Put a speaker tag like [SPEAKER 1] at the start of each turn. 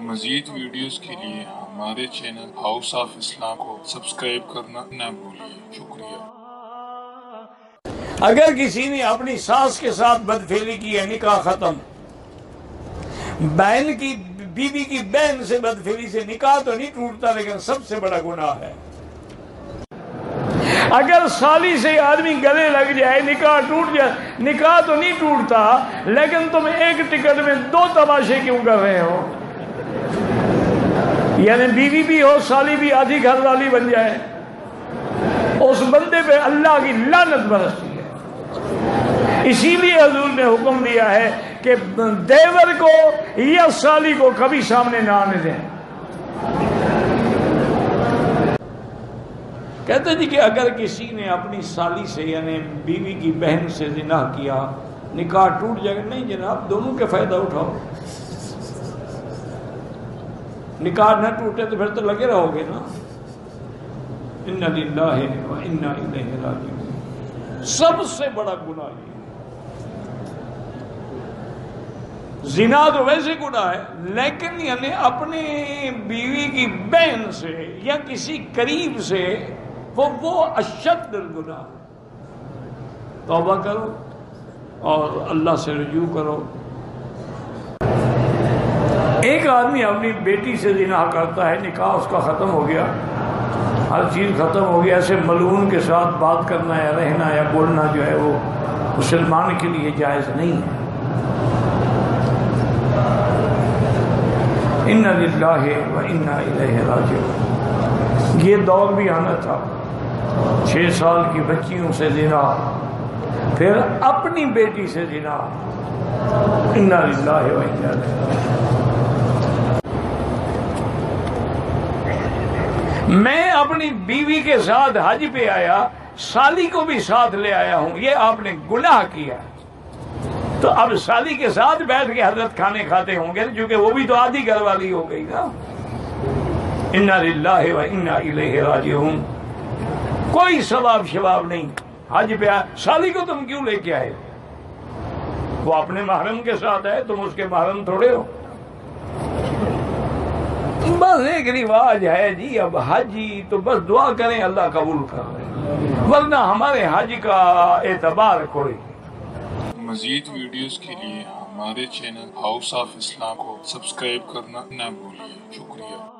[SPEAKER 1] مزید ویڈیوز کے لیے ہمارے چینل ہاؤس آف اسلام کو سبسکرائب کرنا نہ بھولیے۔ شکریہ۔
[SPEAKER 2] اگر کسی نے اپنی ساس کے ساتھ بدفعلی کی ہے، نکاح ختم۔ بہن کی بیوی کی بہن سے بدفعلی سے نکاح تو نہیں ٹوٹتا، لیکن سب سے بڑا گناہ ہے۔ اگر سالی سے آدمی گلے لگ جائے، نکاح ٹوٹ جائے، نکاح تو نہیں ٹوٹتا، لیکن تم ایک ٹکٹ میں 2 تماشے کیوں کر رہے ہو؟ یعنی بیوی بھی ہو، سالی بھی آدھی گھر والی بن جائے، اس بندے پہ اللہ کی لعنت برستی ہے۔ اسی لیے حضور نے حکم دیا ہے کہ دیور کو یا سالی کو کبھی سامنے نہ آنے دیں۔ کہتے جی کہ اگر کسی نے اپنی سالی سے یعنی بیوی کی بہن سے زنا کیا، نکاح ٹوٹ جائے گا؟ نہیں جناب، دونوں کے فائدہ اٹھاؤ۔ نکاح نہ ٹوٹے تو پھر تو لگے رہو گے نا۔ انا للہ و انا الیہ راجعون۔ سب سے بڑا گناہ یہ زنا تو ویسے گناہ ہے، لیکن یعنی اپنی بیوی کی بہن سے یا کسی قریب سے وہ اشد الگناہ۔ توبہ کرو اور اللہ سے رجوع کرو۔ ایک آدمی اپنی بیٹی سے زنا کرتا ہے، نکاح اس کا ختم ہو گیا، ہر چیز ختم ہو گیا، ایسے ملعون کے ساتھ بات کرنا یا رہنا یا بولنا جو ہے وہ مسلمان کے لیے جائز نہیں ہے۔ انا للہ و انا الیہ راجعون۔ یہ دور بھی آنا تھا، 6 سال کی بچیوں سے زنا، پھر اپنی بیٹی سے زنا۔ انا للہ و انا الیہ راجعون۔ میں اپنی بیوی کے ساتھ حج پہ آیا، سالی کو بھی ساتھ لے آیا ہوں، یہ آپ نے گناہ کیا، تو اب سالی کے ساتھ بیٹھ کے حضرت کھانے کھاتے ہوں گے، کیونکہ وہ بھی تو آدھی گھر والی ہو گئی نا۔ انا للہ و انا الیہ راجعون۔ کوئی ثواب شواب نہیں۔ حج پہ آیا، سالی کو تم کیوں لے کے آئے؟ وہ اپنے محرم کے ساتھ ہے، تم اس کے محرم تھوڑے ہو۔ بس ایک رواج ہے جی، اب حج ہی تو بس دعا کریں اللہ قبول کر لے، ورنہ ہمارے حج کا اعتبار کوئی۔
[SPEAKER 1] مزید ویڈیوز کے لیے ہمارے چینل ہاؤس آف اسلام کو سبسکرائب کرنا نہ بھولیے۔ شکریہ۔